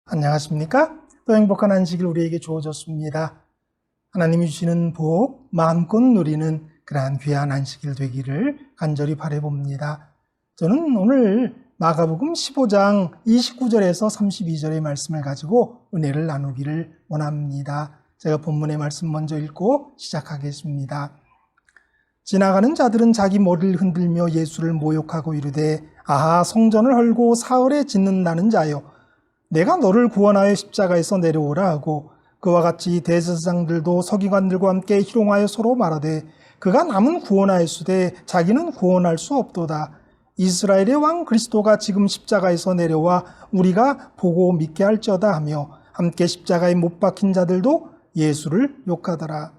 안녕하십니까? 또 행복한 안식일 우리에게 주어졌습니다. 하나님이 주시는 복 마음껏 누리는 그러한 귀한 안식일 되기를 간절히 바라봅니다. 저는 오늘 마가복음 15장 29절에서 32절의 말씀을 가지고 은혜를 나누기를 원합니다. 제가 본문의 말씀 먼저 읽고 시작하겠습니다. 지나가는 자들은 자기 머리를 흔들며 예수를 모욕하고 이르되 아하, 성전을 헐고 사흘에 짓는다는 자여, 내가 너를 구원하여 십자가에서 내려오라 하고, 그와 같이 대제사장들도 서기관들과 함께 희롱하여 서로 말하되 그가 남은 구원하였으되 자기는 구원할 수 없도다. 이스라엘의 왕 그리스도가 지금 십자가에서 내려와 우리가 보고 믿게 할지어다 하며 함께 십자가에 못 박힌 자들도 예수를 욕하더라.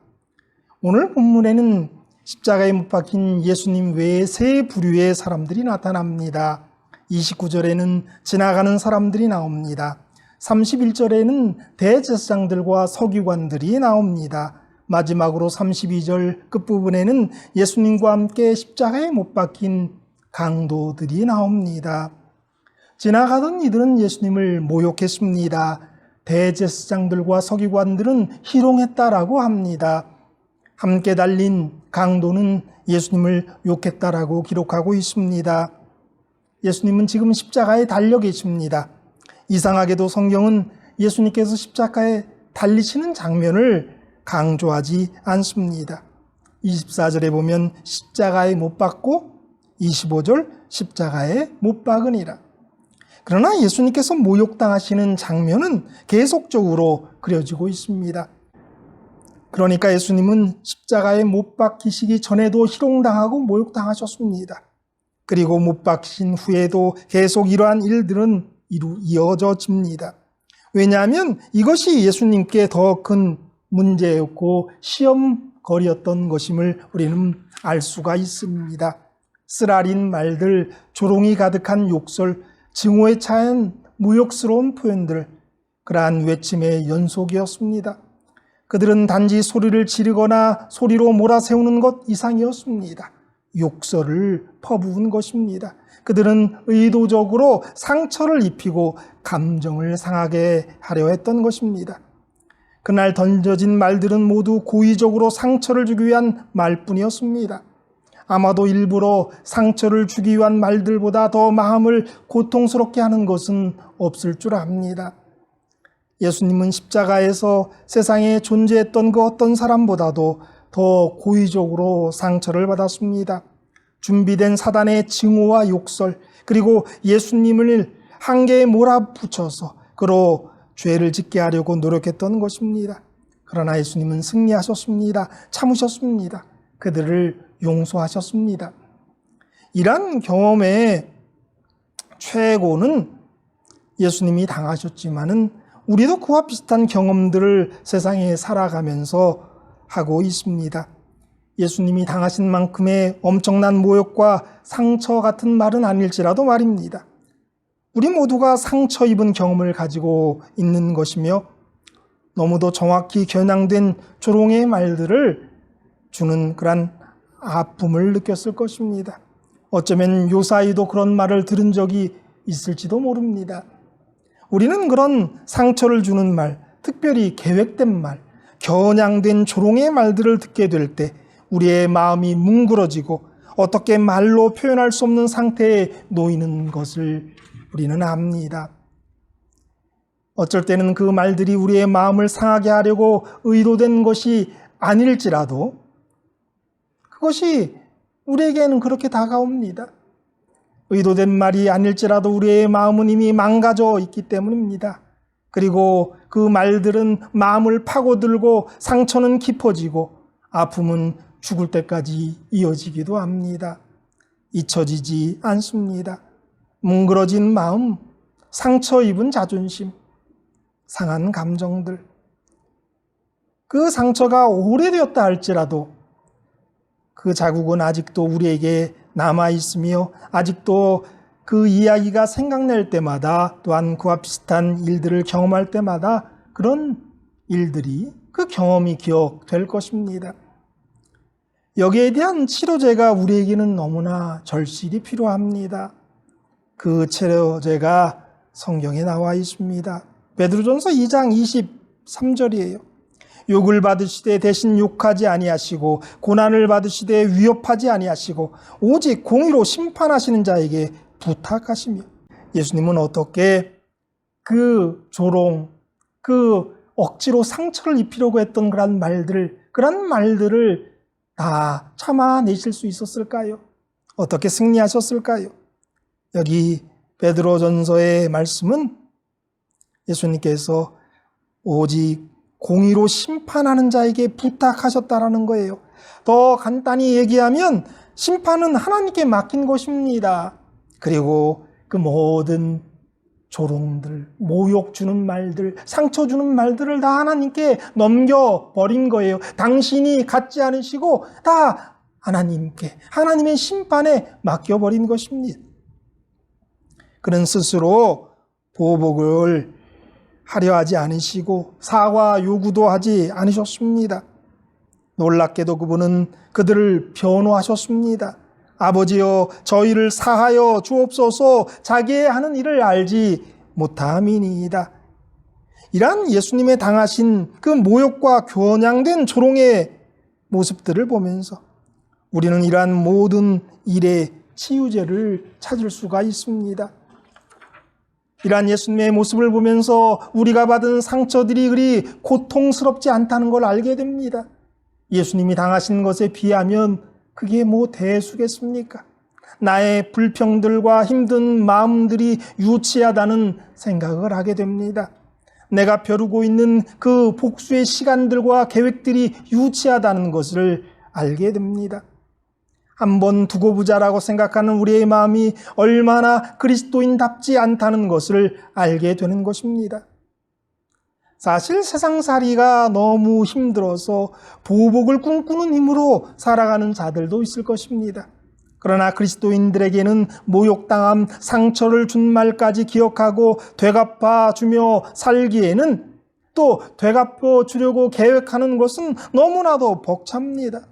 오늘 본문에는 십자가에 못 박힌 예수님 외에 세 부류의 사람들이 나타납니다. 29절에는 지나가는 사람들이 나옵니다. 31절에는 대제사장들과 서기관들이 나옵니다. 마지막으로 32절 끝부분에는 예수님과 함께 십자가에 못 박힌 강도들이 나옵니다. 지나가던 이들은 예수님을 모욕했습니다. 대제사장들과 서기관들은 희롱했다라고 합니다. 함께 달린 강도는 예수님을 욕했다라고 기록하고 있습니다. 예수님은 지금 십자가에 달려 계십니다. 이상하게도 성경은 예수님께서 십자가에 달리시는 장면을 강조하지 않습니다. 24절에 보면 십자가에 못 박고 25절 십자가에 못 박으니라. 그러나 예수님께서 모욕당하시는 장면은 계속적으로 그려지고 있습니다. 그러니까 예수님은 십자가에 못 박히시기 전에도 희롱당하고 모욕당하셨습니다. 그리고 못 박히신 후에도 계속 이러한 일들은 이어집니다. 왜냐하면 이것이 예수님께 더 큰 문제였고 시험거리였던 것임을 우리는 알 수가 있습니다. 쓰라린 말들, 조롱이 가득한 욕설, 증오에 차한 모욕스러운 표현들, 그러한 외침의 연속이었습니다. 그들은 단지 소리를 지르거나 소리로 몰아세우는 것 이상이었습니다. 욕설을 퍼부은 것입니다. 그들은 의도적으로 상처를 입히고 감정을 상하게 하려 했던 것입니다. 그날 던져진 말들은 모두 고의적으로 상처를 주기 위한 말뿐이었습니다. 아마도 일부러 상처를 주기 위한 말들보다 더 마음을 고통스럽게 하는 것은 없을 줄 압니다. 예수님은 십자가에서 세상에 존재했던 그 어떤 사람보다도 더 고의적으로 상처를 받았습니다. 준비된 사단의 증오와 욕설, 그리고 예수님을 한계에 몰아붙여서 그로 죄를 짓게 하려고 노력했던 것입니다. 그러나 예수님은 승리하셨습니다. 참으셨습니다. 그들을 용서하셨습니다. 이러한 경험의 최고는 예수님이 당하셨지만은 우리도 그와 비슷한 경험들을 세상에 살아가면서 하고 있습니다. 예수님이 당하신 만큼의 엄청난 모욕과 상처 같은 말은 아닐지라도 말입니다. 우리 모두가 상처 입은 경험을 가지고 있는 것이며 너무도 정확히 겨냥된 조롱의 말들을 주는 그런 아픔을 느꼈을 것입니다. 어쩌면 요사이도 그런 말을 들은 적이 있을지도 모릅니다. 우리는 그런 상처를 주는 말, 특별히 계획된 말, 겨냥된 조롱의 말들을 듣게 될 때 우리의 마음이 뭉그러지고 어떻게 말로 표현할 수 없는 상태에 놓이는 것을 우리는 압니다. 어쩔 때는 그 말들이 우리의 마음을 상하게 하려고 의도된 것이 아닐지라도 그것이 우리에게는 그렇게 다가옵니다. 의도된 말이 아닐지라도 우리의 마음은 이미 망가져 있기 때문입니다. 그리고 그 말들은 마음을 파고들고 상처는 깊어지고 아픔은 죽을 때까지 이어지기도 합니다. 잊혀지지 않습니다. 뭉그러진 마음, 상처 입은 자존심, 상한 감정들. 그 상처가 오래되었다 할지라도 그 자국은 아직도 우리에게 남아있으며 아직도 그 이야기가 생각날 때마다 또한 그와 비슷한 일들을 경험할 때마다 그런 일들이 그 경험이 기억될 것입니다. 여기에 대한 치료제가 우리에게는 너무나 절실히 필요합니다. 그 치료제가 성경에 나와 있습니다. 베드로전서 2장 23절이에요. 욕을 받으시되 대신 욕하지 아니하시고 고난을 받으시되 위협하지 아니하시고 오직 공의로 심판하시는 자에게 부탁하시며. 예수님은 어떻게 그 조롱, 그 억지로 상처를 입히려고 했던 그런 말들을 다 참아내실 수 있었을까요? 어떻게 승리하셨을까요? 여기 베드로전서의 말씀은 예수님께서 오직 공의로 심판하는 자에게 부탁하셨다라는 거예요. 더 간단히 얘기하면 심판은 하나님께 맡긴 것입니다. 그리고 그 모든 조롱들, 모욕 주는 말들, 상처 주는 말들을 다 하나님께 넘겨버린 거예요. 당신이 갖지 않으시고 다 하나님께, 하나님의 심판에 맡겨버린 것입니다. 그는 스스로 보복을 하려 하지 않으시고 사과 요구도 하지 않으셨습니다. 놀랍게도 그분은 그들을 변호하셨습니다. 아버지여 저희를 사하여 주옵소서, 자기의 하는 일을 알지 못함이니이다. 이러한 예수님의 당하신 그 모욕과 겨냥된 조롱의 모습들을 보면서 우리는 이러한 모든 일의 치유제를 찾을 수가 있습니다. 이러한 예수님의 모습을 보면서 우리가 받은 상처들이 그리 고통스럽지 않다는 걸 알게 됩니다. 예수님이 당하신 것에 비하면 그게 뭐 대수겠습니까? 나의 불평들과 힘든 마음들이 유치하다는 생각을 하게 됩니다. 내가 벼르고 있는 그 복수의 시간들과 계획들이 유치하다는 것을 알게 됩니다. 한번 두고 보자라고 생각하는 우리의 마음이 얼마나 그리스도인답지 않다는 것을 알게 되는 것입니다. 사실 세상살이가 너무 힘들어서 보복을 꿈꾸는 힘으로 살아가는 자들도 있을 것입니다. 그러나 그리스도인들에게는 모욕당함, 상처를 준 말까지 기억하고 되갚아 주며 살기에는, 또 되갚아 주려고 계획하는 것은 너무나도 벅찹니다.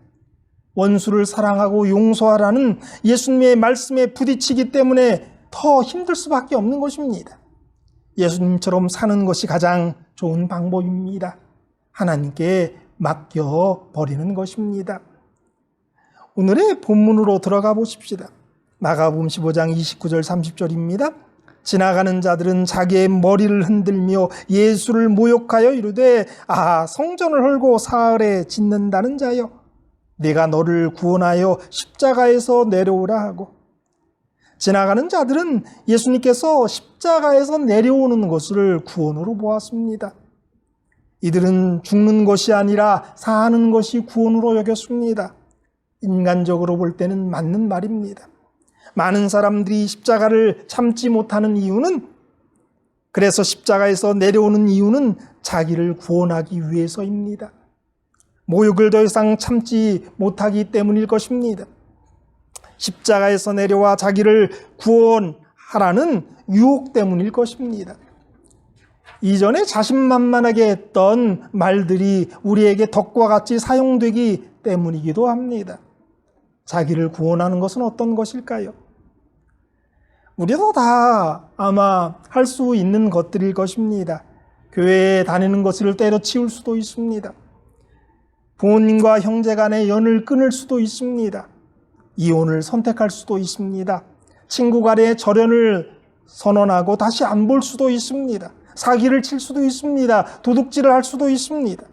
원수를 사랑하고 용서하라는 예수님의 말씀에 부딪히기 때문에 더 힘들 수밖에 없는 것입니다. 예수님처럼 사는 것이 가장 좋은 방법입니다. 하나님께 맡겨버리는 것입니다. 오늘의 본문으로 들어가 보십시다. 마가복음 15장 29절 30절입니다. 지나가는 자들은 자기의 머리를 흔들며 예수를 모욕하여 이르되 성전을 헐고 사흘에 짓는다는 자여, 내가 너를 구원하여 십자가에서 내려오라 하고. 지나가는 자들은 예수님께서 십자가에서 내려오는 것을 구원으로 보았습니다. 이들은 죽는 것이 아니라 사는 것이 구원으로 여겼습니다. 인간적으로 볼 때는 맞는 말입니다. 많은 사람들이 십자가를 참지 못하는 이유는, 그래서 십자가에서 내려오는 이유는 자기를 구원하기 위해서입니다. 모욕을 더 이상 참지 못하기 때문일 것입니다. 십자가에서 내려와 자기를 구원하라는 유혹 때문일 것입니다. 이전에 자신만만하게 했던 말들이 우리에게 덕과 같이 사용되기 때문이기도 합니다. 자기를 구원하는 것은 어떤 것일까요? 우리도 다 아마 할 수 있는 것들일 것입니다. 교회에 다니는 것을 때려치울 수도 있습니다. 부모님과 형제 간의 연을 끊을 수도 있습니다. 이혼을 선택할 수도 있습니다. 친구 간의 절연을 선언하고 다시 안 볼 수도 있습니다. 사기를 칠 수도 있습니다. 도둑질을 할 수도 있습니다.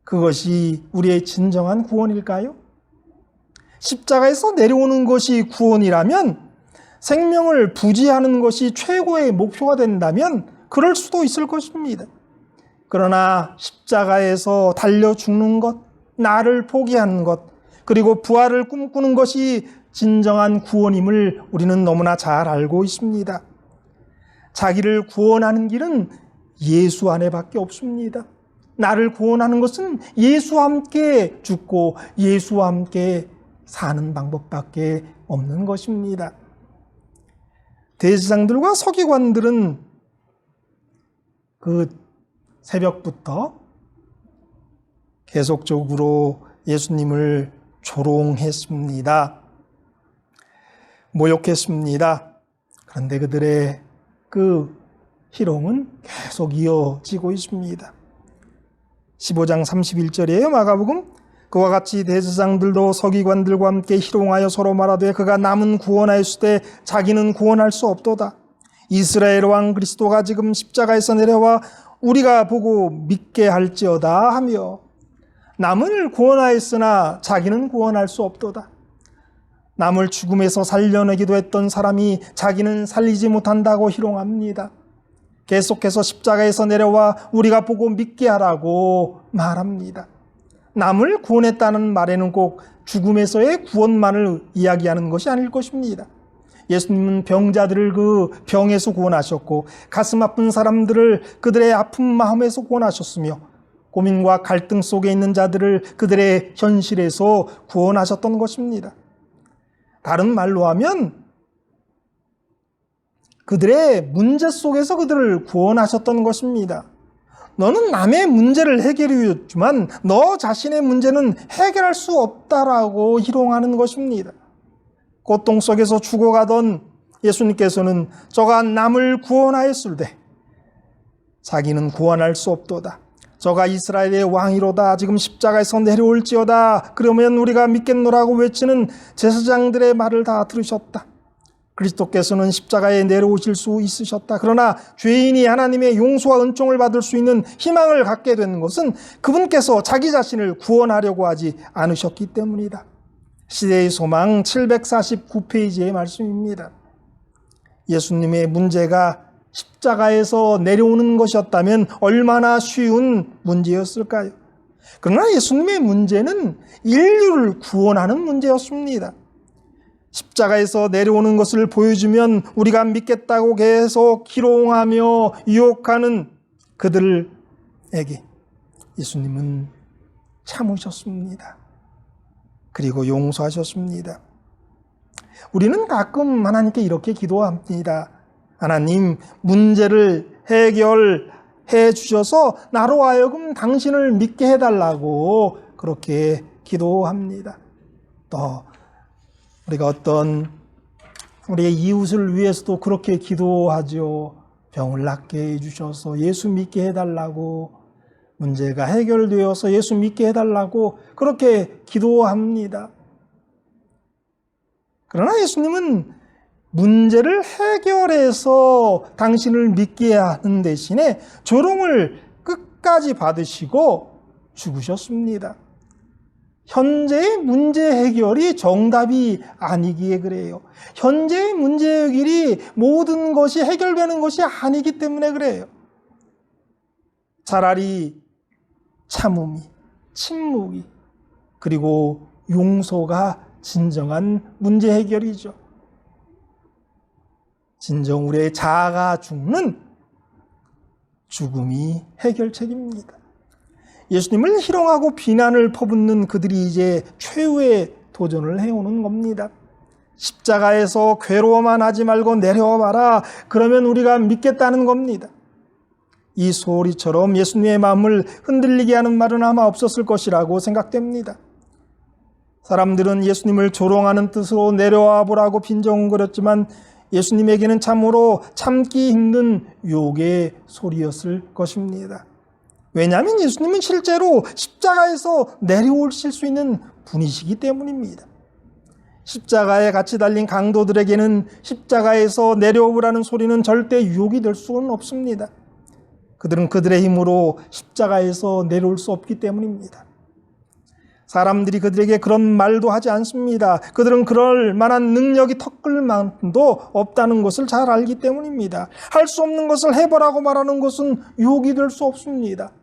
그것이 우리의 진정한 구원일까요? 십자가에서 내려오는 것이 구원이라면, 생명을 부지하는 것이 최고의 목표가 된다면 그럴 수도 있을 것입니다. 그러나 십자가에서 달려 죽는 것, 나를 포기하는 것, 그리고 부활을 꿈꾸는 것이 진정한 구원임을 우리는 너무나 잘 알고 있습니다. 자기를 구원하는 길은 예수 안에밖에 없습니다. 나를 구원하는 것은 예수와 함께 죽고 예수와 함께 사는 방법밖에 없는 것입니다. 대제사장들과 서기관들은 그 새벽부터 계속적으로 예수님을 조롱했습니다. 모욕했습니다. 그런데 그들의 그 희롱은 계속 이어지고 있습니다. 15장 31절이에요. 마가복음. 그와 같이 대제사장들도 서기관들과 함께 희롱하여 서로 말하되 그가 남은 구원하였을 때 자기는 구원할 수 없도다. 이스라엘 왕 그리스도가 지금 십자가에서 내려와 우리가 보고 믿게 할지어다 하며 남을 구원하였으나 자기는 구원할 수 없도다. 남을 죽음에서 살려내기도 했던 사람이 자기는 살리지 못한다고 희롱합니다. 계속해서 십자가에서 내려와 우리가 보고 믿게 하라고 말합니다. 남을 구원했다는 말에는 꼭 죽음에서의 구원만을 이야기하는 것이 아닐 것입니다. 예수님은 병자들을 그 병에서 구원하셨고 가슴 아픈 사람들을 그들의 아픈 마음에서 구원하셨으며 고민과 갈등 속에 있는 자들을 그들의 현실에서 구원하셨던 것입니다. 다른 말로 하면 그들의 문제 속에서 그들을 구원하셨던 것입니다. 너는 남의 문제를 해결해줬지만 너 자신의 문제는 해결할 수 없다라고 희롱하는 것입니다. 고통 속에서 죽어가던 예수님께서는 저가 남을 구원하였을 때 자기는 구원할 수 없도다. 저가 이스라엘의 왕이로다. 지금 십자가에서 내려올지어다. 그러면 우리가 믿겠노라고 외치는 제사장들의 말을 다 들으셨다. 그리스도께서는 십자가에 내려오실 수 있으셨다. 그러나 죄인이 하나님의 용서와 은총을 받을 수 있는 희망을 갖게 된 것은 그분께서 자기 자신을 구원하려고 하지 않으셨기 때문이다. 시대의 소망 749페이지의 말씀입니다. 예수님의 문제가 십자가에서 내려오는 것이었다면 얼마나 쉬운 문제였을까요? 그러나 예수님의 문제는 인류를 구원하는 문제였습니다. 십자가에서 내려오는 것을 보여주면 우리가 믿겠다고 계속 희롱하며 유혹하는 그들에게 예수님은 참으셨습니다. 그리고 용서하셨습니다. 우리는 가끔 하나님께 이렇게 기도합니다. 하나님, 문제를 해결해 주셔서 나로 하여금 당신을 믿게 해달라고 그렇게 기도합니다. 또 우리가 어떤 우리의 이웃을 위해서도 그렇게 기도하죠. 병을 낫게 해주셔서 예수 믿게 해달라고, 문제가 해결되어서 예수 믿게 해달라고 그렇게 기도합니다. 그러나 예수님은 문제를 해결해서 당신을 믿게 하는 대신에 조롱을 끝까지 받으시고 죽으셨습니다. 현재의 문제 해결이 정답이 아니기에 그래요. 현재의 문제 해결이 모든 것이 해결되는 것이 아니기 때문에 그래요. 차라리 참음이, 침묵이, 그리고 용서가 진정한 문제 해결이죠. 진정 우리의 자아가 죽는 죽음이 해결책입니다. 예수님을 희롱하고 비난을 퍼붓는 그들이 이제 최후의 도전을 해오는 겁니다. 십자가에서 괴로워만 하지 말고 내려와 봐라. 그러면 우리가 믿겠다는 겁니다. 이 소리처럼 예수님의 마음을 흔들리게 하는 말은 아마 없었을 것이라고 생각됩니다. 사람들은 예수님을 조롱하는 뜻으로 내려와 보라고 빈정거렸지만 예수님에게는 참으로 참기 힘든 욕의 소리였을 것입니다. 왜냐하면 예수님은 실제로 십자가에서 내려오실 수 있는 분이시기 때문입니다. 십자가에 같이 달린 강도들에게는 십자가에서 내려오라는 소리는 절대 유혹이 될 수는 없습니다. 그들은 그들의 힘으로 십자가에서 내려올 수 없기 때문입니다. 사람들이 그들에게 그런 말도 하지 않습니다. 그들은 그럴 만한 능력이 턱걸만도 없다는 것을 잘 알기 때문입니다. 할 수 없는 것을 해보라고 말하는 것은 유혹이 될 수 없습니다.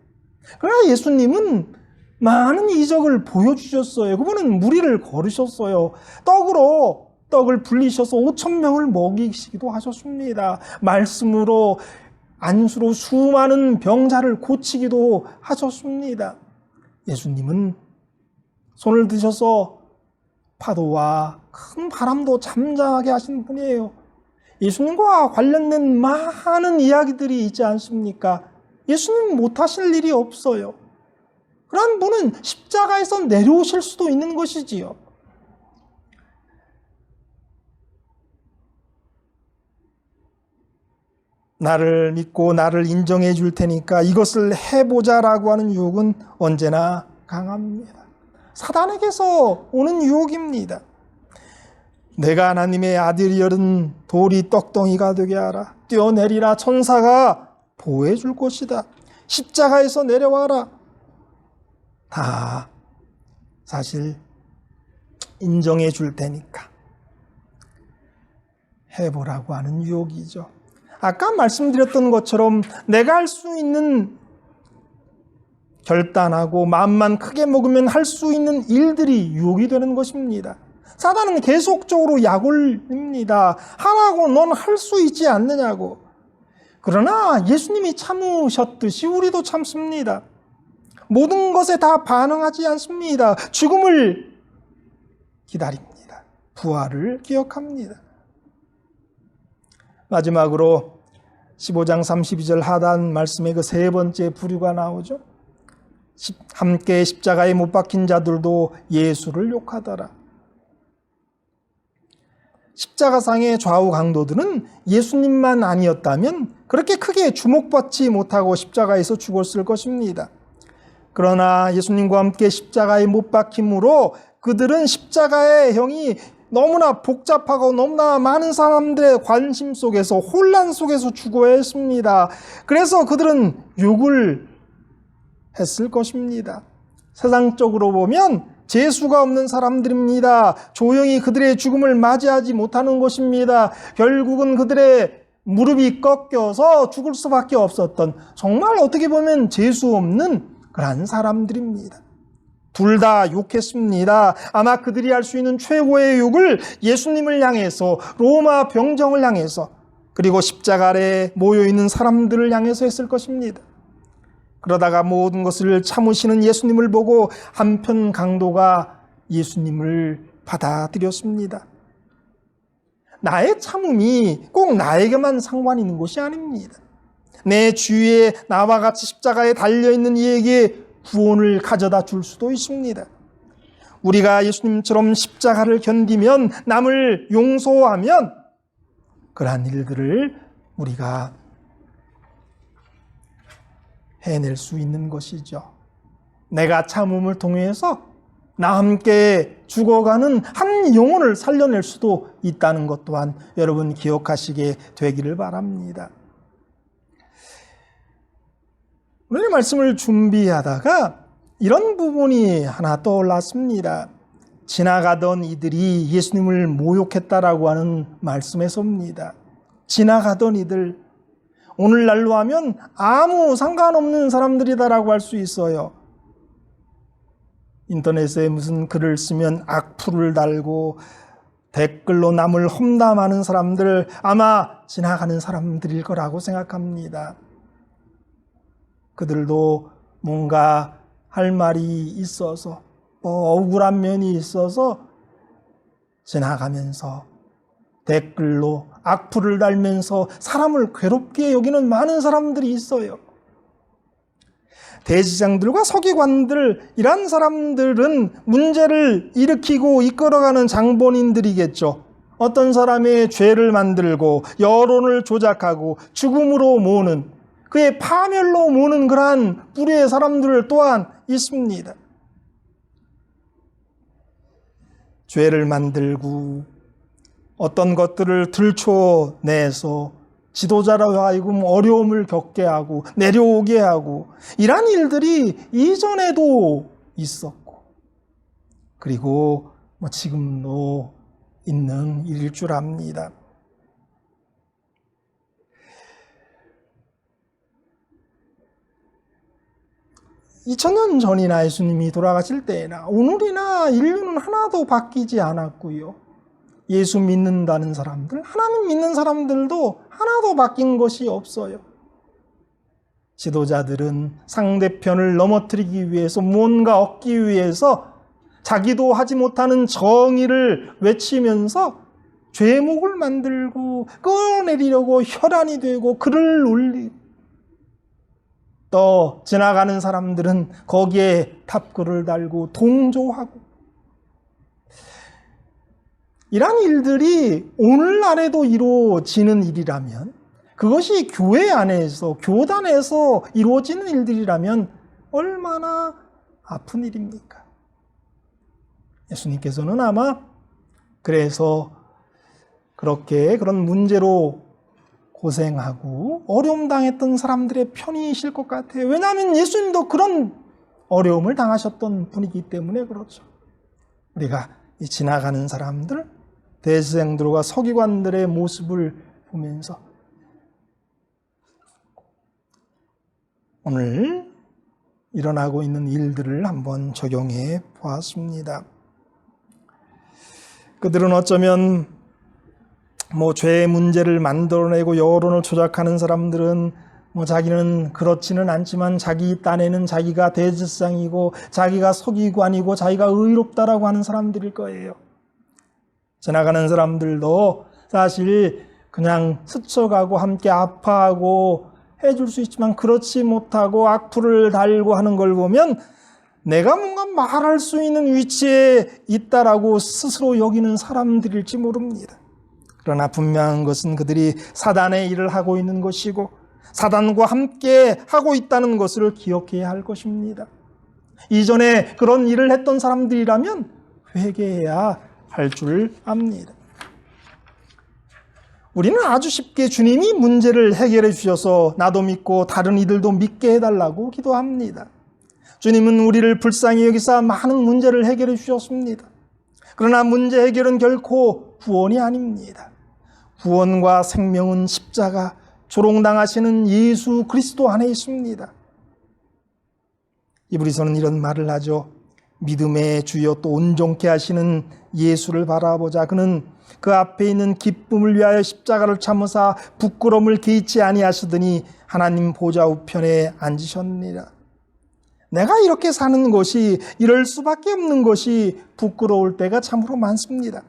그러나 예수님은 많은 이적을 보여주셨어요. 그분은 무리를 걸으셨어요. 떡을 불리셔서 5,000명을 먹이시기도 하셨습니다. 말씀으로, 안수로 수많은 병자를 고치기도 하셨습니다. 예수님은 손을 드셔서 파도와 큰 바람도 잠잠하게 하신 분이에요. 예수님과 관련된 많은 이야기들이 있지 않습니까? 예수님 못하실 일이 없어요. 그런 분은 십자가에서 내려오실 수도 있는 것이지요. 나를 믿고 나를 인정해 줄 테니까 이것을 해보자라고 하는 유혹은 언제나 강합니다. 사단에게서 오는 유혹입니다. 내가 하나님의 아들이여든 돌이 떡덩이가 되게 하라. 뛰어내리라. 천사가 보호해 줄 것이다. 십자가에서 내려와라. 다 사실 인정해 줄 테니까 해보라고 하는 유혹이죠. 아까 말씀드렸던 것처럼 내가 할 수 있는 결단하고 마음만 크게 먹으면 할 수 있는 일들이 유혹이 되는 것입니다. 사단은 계속적으로 약올립니다. 하라고 넌 할 수 있지 않느냐고. 그러나 예수님이 참으셨듯이 우리도 참습니다. 모든 것에 다 반응하지 않습니다. 죽음을 기다립니다. 부활을 기억합니다. 마지막으로 15장 32절 하단 말씀의 그 세 번째 부류가 나오죠. 함께 십자가에 못 박힌 자들도 예수를 욕하더라. 십자가상의 좌우 강도들은 예수님만 아니었다면 그렇게 크게 주목받지 못하고 십자가에서 죽었을 것입니다. 그러나 예수님과 함께 십자가에 못 박힘으로 그들은 십자가의 형이 너무나 복잡하고 너무나 많은 사람들의 관심 속에서 혼란 속에서 죽어야 했습니다. 그래서 그들은 욕을 했을 것입니다. 세상적으로 보면 재수가 없는 사람들입니다. 조용히 그들의 죽음을 맞이하지 못하는 것입니다. 결국은 그들의 무릎이 꺾여서 죽을 수밖에 없었던 정말 어떻게 보면 재수 없는 그런 사람들입니다. 둘 다 욕했습니다. 아마 그들이 할 수 있는 최고의 욕을 예수님을 향해서, 로마 병정을 향해서, 그리고 십자가 아래 모여있는 사람들을 향해서 했을 것입니다. 그러다가 모든 것을 참으시는 예수님을 보고 한편 강도가 예수님을 받아들였습니다. 나의 참음이 꼭 나에게만 상관 있는 것이 아닙니다. 내 주위에 나와 같이 십자가에 달려있는 이에게 구원을 가져다 줄 수도 있습니다. 우리가 예수님처럼 십자가를 견디면, 남을 용서하면 그러한 일들을 우리가 해낼 수 있는 것이죠. 내가 참음을 통해서 나와 함께 죽어가는 한 영혼을 살려낼 수도 있다는 것 또한 여러분 기억하시게 되기를 바랍니다. 오늘 말씀을 준비하다가 이런 부분이 하나 떠올랐습니다. 지나가던 이들이 예수님을 모욕했다라고 하는 말씀에서입니다. 지나가던 이들, 오늘날로 하면 아무 상관없는 사람들이다라고 할 수 있어요. 인터넷에 무슨 글을 쓰면 악플을 달고 댓글로 남을 험담하는 사람들, 아마 지나가는 사람들일 거라고 생각합니다. 그들도 뭔가 할 말이 있어서, 억울한 면이 있어서 지나가면서 댓글로 악플을 달면서 사람을 괴롭게 여기는 많은 사람들이 있어요. 대지장들과 서기관들, 이런 사람들은 문제를 일으키고 이끌어가는 장본인들이겠죠. 어떤 사람의 죄를 만들고 여론을 조작하고 죽음으로 모으는, 그의 파멸로 모으는 그러한 뿌리의 사람들 또한 있습니다. 죄를 만들고 어떤 것들을 들춰내서 지도자로 하여금 어려움을 겪게 하고 내려오게 하고, 이러한 일들이 이전에도 있었고 그리고 지금도 있는 일일 줄 압니다. 2000년 전이나 예수님이 돌아가실 때나 오늘이나 인류는 하나도 바뀌지 않았고요. 예수 믿는다는 사람들, 하나님 믿는 사람들도 하나도 바뀐 것이 없어요. 지도자들은 상대편을 넘어뜨리기 위해서, 뭔가 얻기 위해서 자기도 하지 못하는 정의를 외치면서 죄목을 만들고 끌어내리려고 혈안이 되고 글을 올리고, 또 지나가는 사람들은 거기에 답글을 달고 동조하고, 이러한 일들이 오늘날에도 이루어지는 일이라면 그것이 교회 안에서, 교단에서 이루어지는 일들이라면 얼마나 아픈 일입니까? 예수님께서는 아마 그래서 그런 문제로 고생하고 어려움 당했던 사람들의 편이실 것 같아요. 왜냐하면 예수님도 그런 어려움을 당하셨던 분이기 때문에 그렇죠. 우리가 이 지나가는 사람들, 대제사장들과 서기관들의 모습을 보면서 오늘 일어나고 있는 일들을 한번 적용해 보았습니다. 그들은 어쩌면 죄의 문제를 만들어내고 여론을 조작하는 사람들은 자기는 그렇지는 않지만 자기 딴에는 자기가 대제사장이고 자기가 서기관이고 자기가 의롭다라고 하는 사람들일 거예요. 지나가는 사람들도 사실 그냥 스쳐가고 함께 아파하고 해줄 수 있지만 그렇지 못하고 악플을 달고 하는 걸 보면 내가 뭔가 말할 수 있는 위치에 있다라고 스스로 여기는 사람들일지 모릅니다. 그러나 분명한 것은 그들이 사단의 일을 하고 있는 것이고 사단과 함께 하고 있다는 것을 기억해야 할 것입니다. 이전에 그런 일을 했던 사람들이라면 회개해야 할 줄 압니다. 우리는 아주 쉽게 주님이 문제를 해결해 주셔서 나도 믿고 다른 이들도 믿게 해달라고 기도합니다. 주님은 우리를 불쌍히 여기사 많은 문제를 해결해 주셨습니다. 그러나 문제 해결은 결코 구원이 아닙니다. 구원과 생명은 십자가, 조롱당하시는 예수 그리스도 안에 있습니다. 이브리서는 이런 말을 하죠. 믿음의 주여 또 온전케 하시는 예수를 바라보자. 그는 그 앞에 있는 기쁨을 위하여 십자가를 참으사 부끄러움을 개의치 아니하시더니 하나님 보좌 우편에 앉으셨느니라. 내가 이렇게 사는 것이, 이럴 수밖에 없는 것이 부끄러울 때가 참으로 많습니다.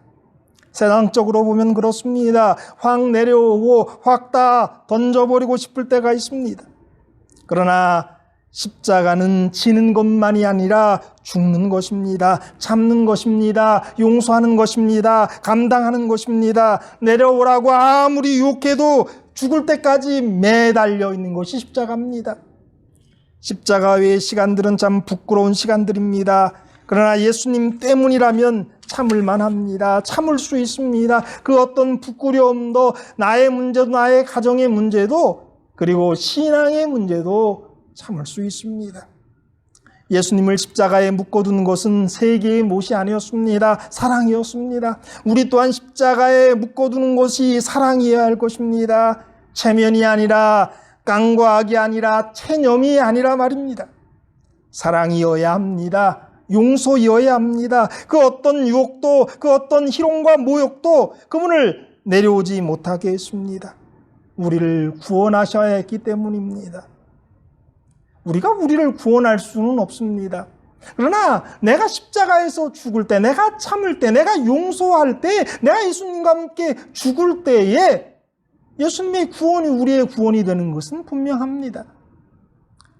세상적으로 보면 그렇습니다. 확 내려오고 확 다 던져버리고 싶을 때가 있습니다. 그러나 십자가는 지는 것만이 아니라 죽는 것입니다. 참는 것입니다. 용서하는 것입니다. 감당하는 것입니다. 내려오라고 아무리 유혹해도 죽을 때까지 매달려 있는 것이 십자가입니다. 십자가 외의 시간들은 참 부끄러운 시간들입니다. 그러나 예수님 때문이라면 참을만 합니다. 참을 수 있습니다. 그 어떤 부끄러움도, 나의 문제도, 나의 가정의 문제도, 그리고 신앙의 문제도 참을 수 있습니다. 예수님을 십자가에 묶어둔 것은 세계의 못이 아니었습니다. 사랑이었습니다. 우리 또한 십자가에 묶어두는 것이 사랑이어야 할 것입니다. 체면이 아니라, 깡과 악이 아니라, 체념이 아니라 말입니다. 사랑이어야 합니다. 용서이어야 합니다. 그 어떤 유혹도, 그 어떤 희롱과 모욕도 그분을 내려오지 못하게 했습니다. 우리를 구원하셔야 했기 때문입니다. 우리가 우리를 구원할 수는 없습니다. 그러나 내가 십자가에서 죽을 때, 내가 참을 때, 내가 용서할 때, 내가 예수님과 함께 죽을 때에 예수님의 구원이 우리의 구원이 되는 것은 분명합니다.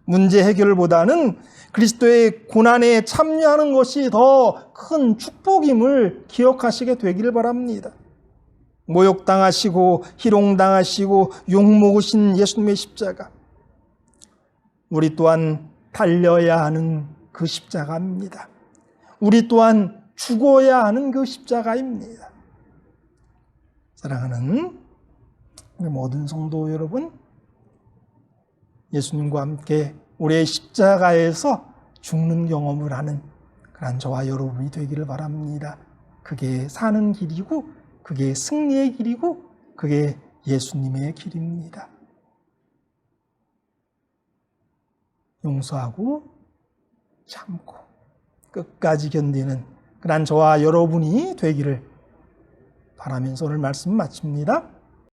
문제 해결보다는 그리스도의 고난에 참여하는 것이 더 큰 축복임을 기억하시게 되기를 바랍니다. 모욕당하시고 희롱당하시고 욕먹으신 예수님의 십자가, 우리 또한 달려야 하는 그 십자가입니다. 우리 또한 죽어야 하는 그 십자가입니다. 사랑하는 우리 모든 성도 여러분, 예수님과 함께 우리의 십자가에서 죽는 경험을 하는 그런 저와 여러분이 되기를 바랍니다. 그게 사는 길이고, 그게 승리의 길이고, 그게 예수님의 길입니다. 용서하고 참고 끝까지 견디는 그런 저와 여러분이 되기를 바라면서 오늘 말씀 마칩니다.